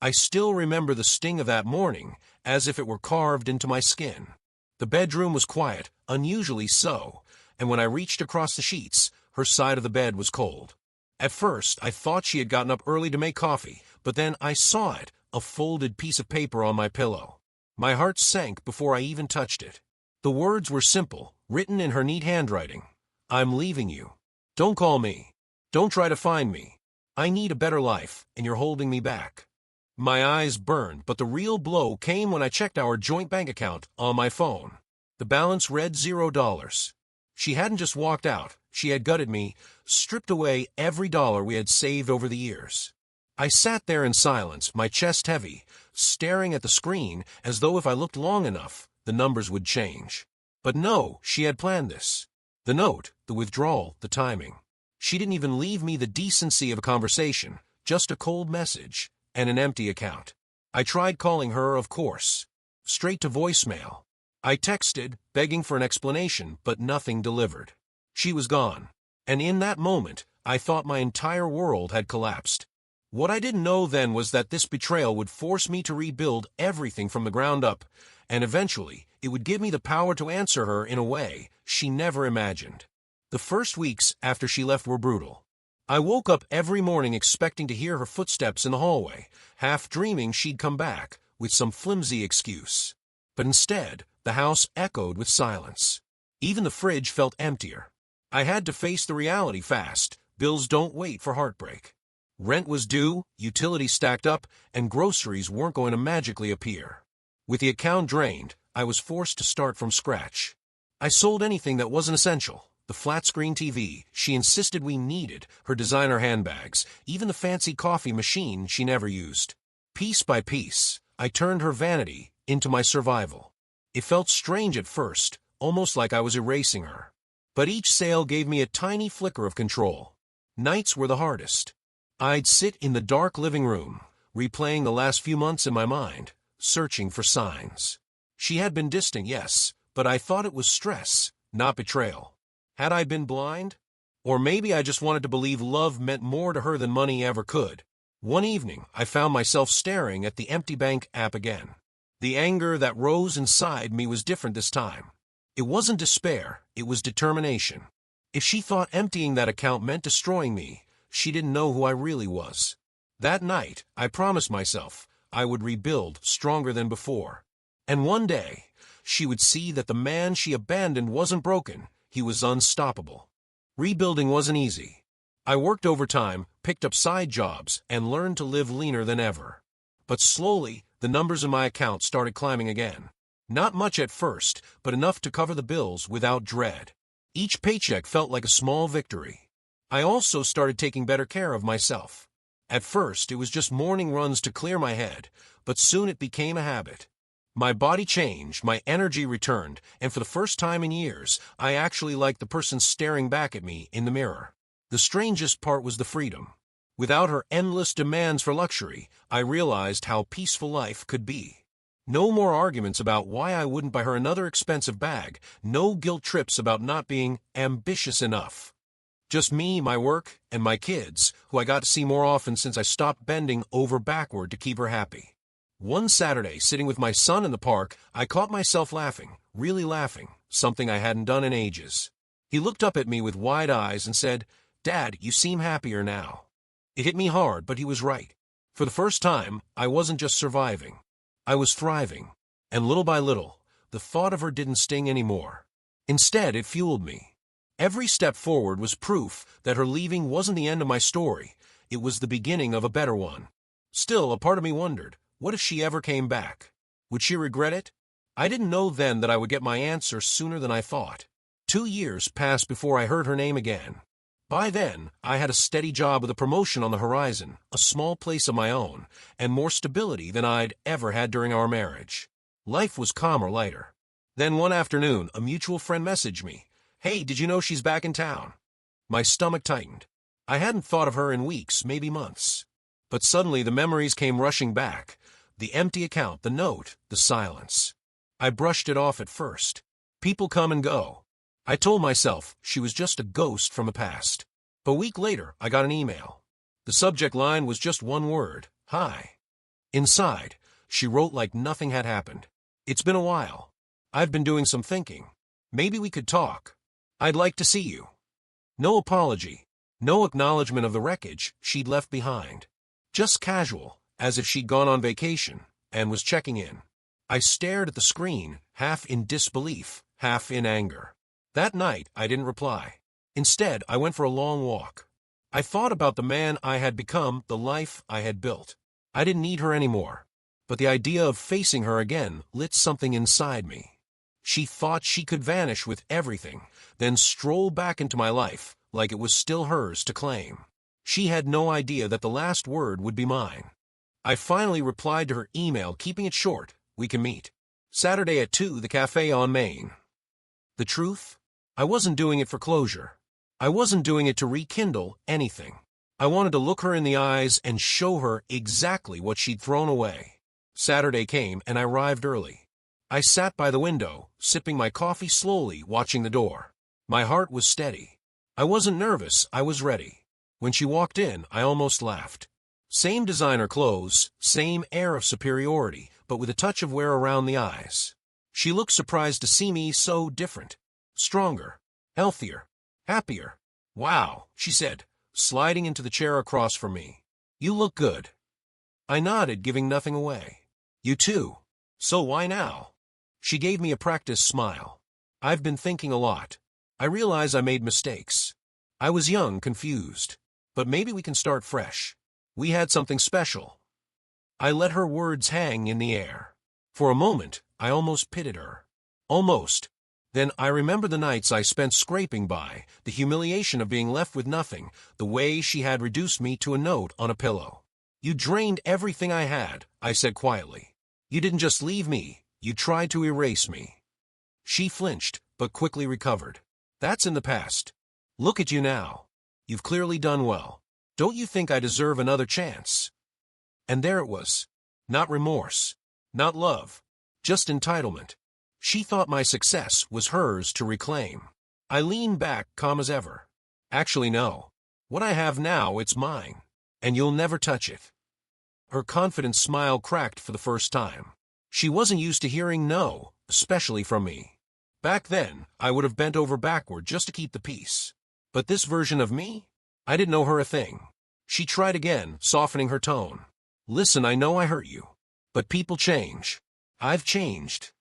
I still remember the sting of that morning, as if it were carved into my skin. The bedroom was quiet, unusually so, and when I reached across the sheets, her side of the bed was cold. At first, I thought she had gotten up early to make coffee, but then I saw it, a folded piece of paper on my pillow. My heart sank before I even touched it. The words were simple, written in her neat handwriting. I'm leaving you. Don't call me. Don't try to find me. I need a better life, and you're holding me back. My eyes burned, but the real blow came when I checked our joint bank account on my phone. The balance read $0. She hadn't just walked out, she had gutted me, stripped away every dollar we had saved over the years. I sat there in silence, my chest heavy, staring at the screen as though if I looked long enough, the numbers would change. But no, she had planned this. The note, the withdrawal, the timing. She didn't even leave me the decency of a conversation, just a cold message and an empty account. I tried calling her, of course. Straight to voicemail. I texted, begging for an explanation, but nothing delivered. She was gone. And in that moment, I thought my entire world had collapsed. What I didn't know then was that this betrayal would force me to rebuild everything from the ground up, and eventually, it would give me the power to answer her in a way she never imagined. The first weeks after she left were brutal. I woke up every morning expecting to hear her footsteps in the hallway, half dreaming she'd come back with some flimsy excuse. But instead, the house echoed with silence. Even the fridge felt emptier. I had to face the reality fast. Bills don't wait for heartbreak. Rent was due, utilities stacked up, and groceries weren't going to magically appear. With the account drained, I was forced to start from scratch. I sold anything that wasn't essential. The flat-screen TV she insisted we needed, her designer handbags, even the fancy coffee machine she never used. Piece by piece, I turned her vanity into my survival. It felt strange at first, almost like I was erasing her. But each sale gave me a tiny flicker of control. Nights were the hardest. I'd sit in the dark living room, replaying the last few months in my mind, searching for signs. She had been distant, yes, but I thought it was stress, not betrayal. Had I been blind? Or maybe I just wanted to believe love meant more to her than money ever could. One evening, I found myself staring at the Empty Bank app again. The anger that rose inside me was different this time. It wasn't despair, it was determination. If she thought emptying that account meant destroying me, she didn't know who I really was. That night, I promised myself I would rebuild stronger than before. And one day, she would see that the man she abandoned wasn't broken, he was unstoppable. Rebuilding wasn't easy. I worked overtime, picked up side jobs, and learned to live leaner than ever. But slowly, the numbers in my account started climbing again. Not much at first, but enough to cover the bills without dread. Each paycheck felt like a small victory. I also started taking better care of myself. At first, it was just morning runs to clear my head, but soon it became a habit. My body changed, my energy returned, and for the first time in years, I actually liked the person staring back at me in the mirror. The strangest part was the freedom. Without her endless demands for luxury, I realized how peaceful life could be. No more arguments about why I wouldn't buy her another expensive bag, no guilt trips about not being ambitious enough. Just me, my work, and my kids, who I got to see more often since I stopped bending over backward to keep her happy. One Saturday, sitting with my son in the park, I caught myself laughing, really laughing, something I hadn't done in ages. He looked up at me with wide eyes and said, "Dad, you seem happier now." It hit me hard, but he was right. For the first time, I wasn't just surviving. I was thriving. And little by little, the thought of her didn't sting anymore. Instead, it fueled me. Every step forward was proof that her leaving wasn't the end of my story. It was the beginning of a better one. Still, a part of me wondered, what if she ever came back? Would she regret it? I didn't know then that I would get my answer sooner than I thought. 2 years passed before I heard her name again. By then, I had a steady job with a promotion on the horizon, a small place of my own, and more stability than I'd ever had during our marriage. Life was calmer, lighter. Then one afternoon, a mutual friend messaged me, "Hey, did you know she's back in town?" My stomach tightened. I hadn't thought of her in weeks, maybe months. But suddenly the memories came rushing back. The empty account, the note, the silence. I brushed it off at first. People come and go. I told myself she was just a ghost from the past. A week later, I got an email. The subject line was just one word, "Hi." Inside, she wrote like nothing had happened. "It's been a while. I've been doing some thinking. Maybe we could talk. I'd like to see you." No apology, no acknowledgement of the wreckage she'd left behind. Just casual, as if she'd gone on vacation and was checking in. I stared at the screen, half in disbelief, half in anger. That night, I didn't reply. Instead, I went for a long walk. I thought about the man I had become, the life I had built. I didn't need her anymore. But the idea of facing her again lit something inside me. She thought she could vanish with everything, then stroll back into my life like it was still hers to claim. She had no idea that the last word would be mine. I finally replied to her email, keeping it short. "We can meet. Saturday at 2, the cafe on Main." The truth? I wasn't doing it for closure. I wasn't doing it to rekindle anything. I wanted to look her in the eyes and show her exactly what she'd thrown away. Saturday came, and I arrived early. I sat by the window, sipping my coffee slowly, watching the door. My heart was steady. I wasn't nervous, I was ready. When she walked in, I almost laughed. Same designer clothes, same air of superiority, but with a touch of wear around the eyes. She looked surprised to see me so different. Stronger, healthier, happier. "Wow," she said, sliding into the chair across from me. "You look good." I nodded, giving nothing away. "You too. So why now?" She gave me a practiced smile. "I've been thinking a lot. I realize I made mistakes. I was young, confused. But maybe we can start fresh. We had something special." I let her words hang in the air. For a moment, I almost pitied her. Almost. Then I remember the nights I spent scraping by, the humiliation of being left with nothing, the way she had reduced me to a note on a pillow. "You drained everything I had," I said quietly. "You didn't just leave me, you tried to erase me." She flinched, but quickly recovered. "That's in the past. Look at you now. You've clearly done well. Don't you think I deserve another chance?" And there it was. Not remorse. Not love. Just entitlement. She thought my success was hers to reclaim. I leaned back, calm as ever. "Actually, no. What I have now, it's mine. And you'll never touch it." Her confident smile cracked for the first time. She wasn't used to hearing no, especially from me. Back then, I would have bent over backward just to keep the peace. But this version of me? I didn't know her a thing. She tried again, softening her tone. "Listen, I know I hurt you. But people change. I've changed."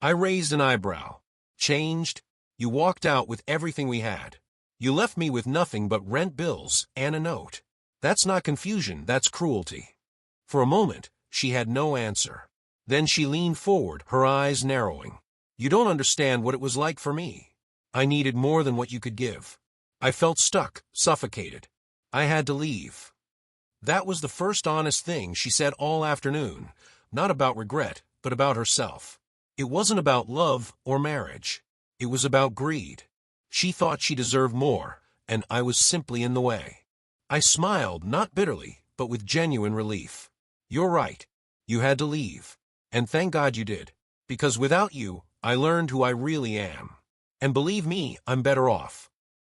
I raised an eyebrow. "Changed? You walked out with everything we had. You left me with nothing but rent bills and a note. That's not confusion, that's cruelty." For a moment, she had no answer. Then she leaned forward, her eyes narrowing. "You don't understand what it was like for me. I needed more than what you could give. I felt stuck, suffocated. I had to leave." That was the first honest thing she said all afternoon, not about regret, but about herself. It wasn't about love or marriage. It was about greed. She thought she deserved more, and I was simply in the way. I smiled, not bitterly, but with genuine relief. "You're right. You had to leave. And thank God you did. Because without you, I learned who I really am. And believe me, I'm better off."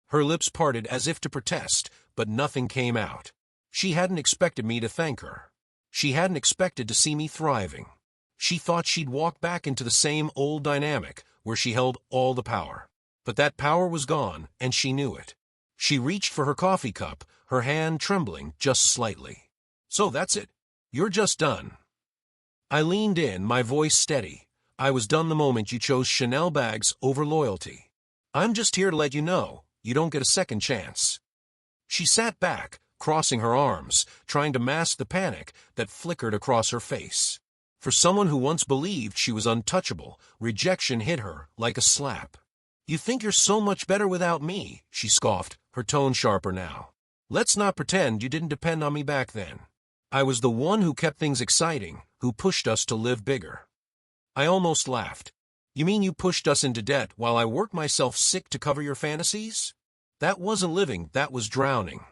Her lips parted as if to protest, but nothing came out. She hadn't expected me to thank her. She hadn't expected to see me thriving. She thought she'd walk back into the same old dynamic where she held all the power. But that power was gone, and she knew it. She reached for her coffee cup, her hand trembling just slightly. "So that's it. You're just done." I leaned in, my voice steady. "I was done the moment you chose Chanel bags over loyalty. I'm just here to let you know, you don't get a second chance." She sat back, crossing her arms, trying to mask the panic that flickered across her face. For someone who once believed she was untouchable, rejection hit her like a slap. "You think you're so much better without me," she scoffed, her tone sharper now. "Let's not pretend you didn't depend on me back then. I was the one who kept things exciting, who pushed us to live bigger." I almost laughed. "You mean you pushed us into debt while I worked myself sick to cover your fantasies? That wasn't living, that was drowning."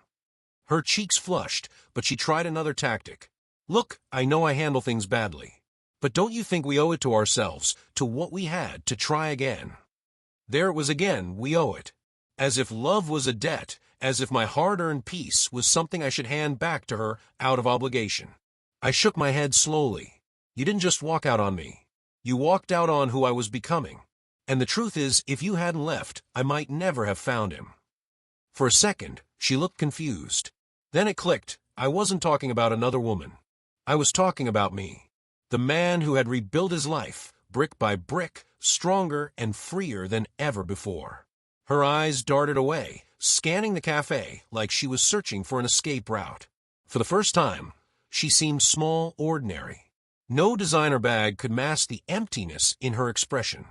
Her cheeks flushed, but she tried another tactic. "Look, I know I handle things badly. But don't you think we owe it to ourselves, to what we had, to try again?" There it was again, we owe it. As if love was a debt, as if my hard-earned peace was something I should hand back to her out of obligation. I shook my head slowly. You didn't just walk out on me. You walked out on who I was becoming. And the truth is, if you hadn't left, I might never have found him. For a second, she looked confused. Then it clicked. I wasn't talking about another woman. I was talking about me. The man who had rebuilt his life, brick by brick, stronger and freer than ever before. Her eyes darted away, scanning the cafe like she was searching for an escape route. For the first time, she seemed small, ordinary. No designer bag could mask the emptiness in her expression.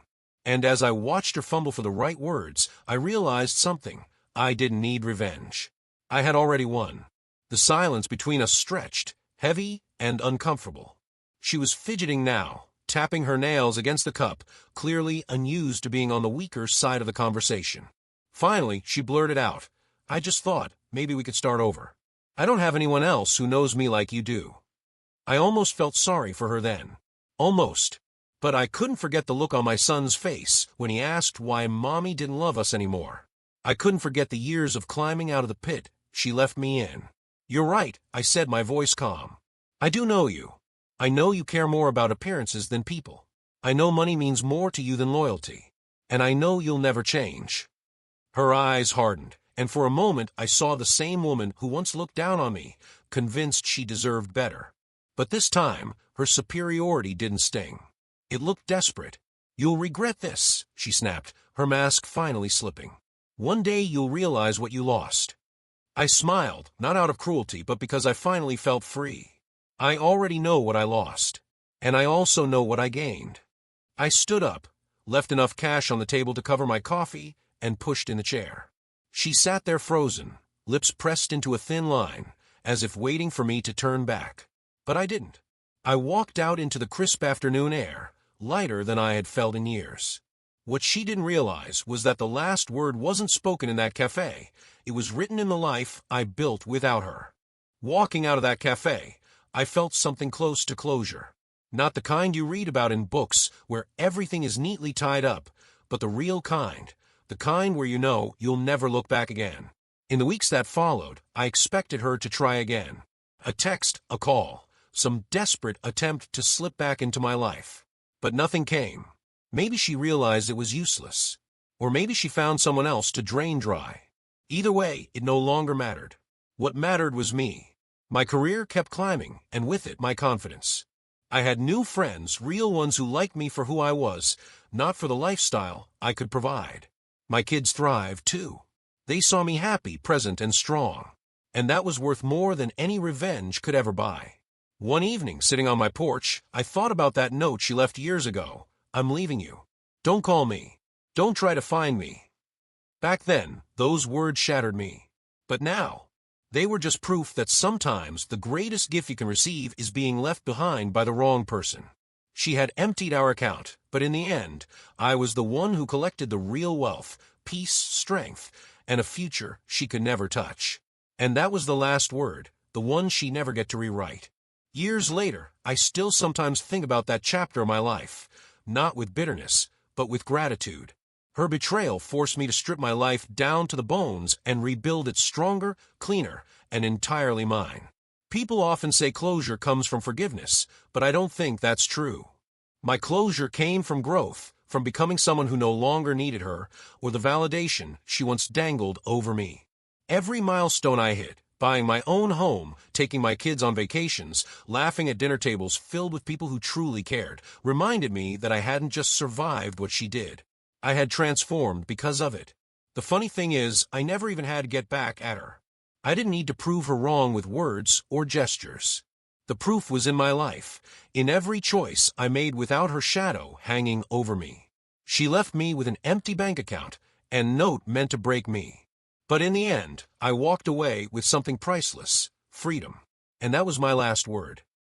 And as I watched her fumble for the right words, I realized something. I didn't need revenge. I had already won. The silence between us stretched, heavy and uncomfortable. She was fidgeting now, tapping her nails against the cup, clearly unused to being on the weaker side of the conversation. Finally, she blurted out, I just thought, maybe we could start over. I don't have anyone else who knows me like you do. I almost felt sorry for her then. Almost. But I couldn't forget the look on my son's face when he asked why Mommy didn't love us anymore. I couldn't forget the years of climbing out of the pit she left me in. You're right, I said, my voice calm. I do know you. I know you care more about appearances than people. I know money means more to you than loyalty. And I know you'll never change. Her eyes hardened, and for a moment I saw the same woman who once looked down on me, convinced she deserved better. But this time, her superiority didn't sting. It looked desperate. You'll regret this, she snapped, her mask finally slipping. One day you'll realize what you lost. I smiled, not out of cruelty, but because I finally felt free. I already know what I lost. And I also know what I gained. I stood up, left enough cash on the table to cover my coffee, and pushed in the chair. She sat there frozen, lips pressed into a thin line, as if waiting for me to turn back. But I didn't. I walked out into the crisp afternoon air, lighter than I had felt in years. What she didn't realize was that the last word wasn't spoken in that cafe. It was written in the life I built without her. Walking out of that cafe, I felt something close to closure. Not the kind you read about in books where everything is neatly tied up, but the real kind, the kind where you know you'll never look back again. In the weeks that followed, I expected her to try again. A text, a call, some desperate attempt to slip back into my life. But nothing came. Maybe she realized it was useless. Or maybe she found someone else to drain dry. Either way, it no longer mattered. What mattered was me. My career kept climbing, and with it, my confidence. I had new friends, real ones who liked me for who I was, not for the lifestyle I could provide. My kids thrived, too. They saw me happy, present, and strong. And that was worth more than any revenge could ever buy. One evening, sitting on my porch, I thought about that note she left years ago. I'm leaving you. Don't call me. Don't try to find me. Back then, those words shattered me. But now, they were just proof that sometimes the greatest gift you can receive is being left behind by the wrong person. She had emptied our account, but in the end, I was the one who collected the real wealth, peace, strength, and a future she could never touch. And that was the last word, the one she never get to rewrite. Years later, I still sometimes think about that chapter of my life, not with bitterness, but with gratitude. Her betrayal forced me to strip my life down to the bones and rebuild it stronger, cleaner, and entirely mine. People often say closure comes from forgiveness, but I don't think that's true. My closure came from growth, from becoming someone who no longer needed her, or the validation she once dangled over me. Every milestone I hit, buying my own home, taking my kids on vacations, laughing at dinner tables filled with people who truly cared, reminded me that I hadn't just survived what she did. I had transformed because of it. The funny thing is, I never even had to get back at her. I didn't need to prove her wrong with words or gestures. The proof was in my life, in every choice I made without her shadow hanging over me. She left me with an empty bank account, and note meant to break me. But in the end, I walked away with something priceless, freedom. And that was my last word.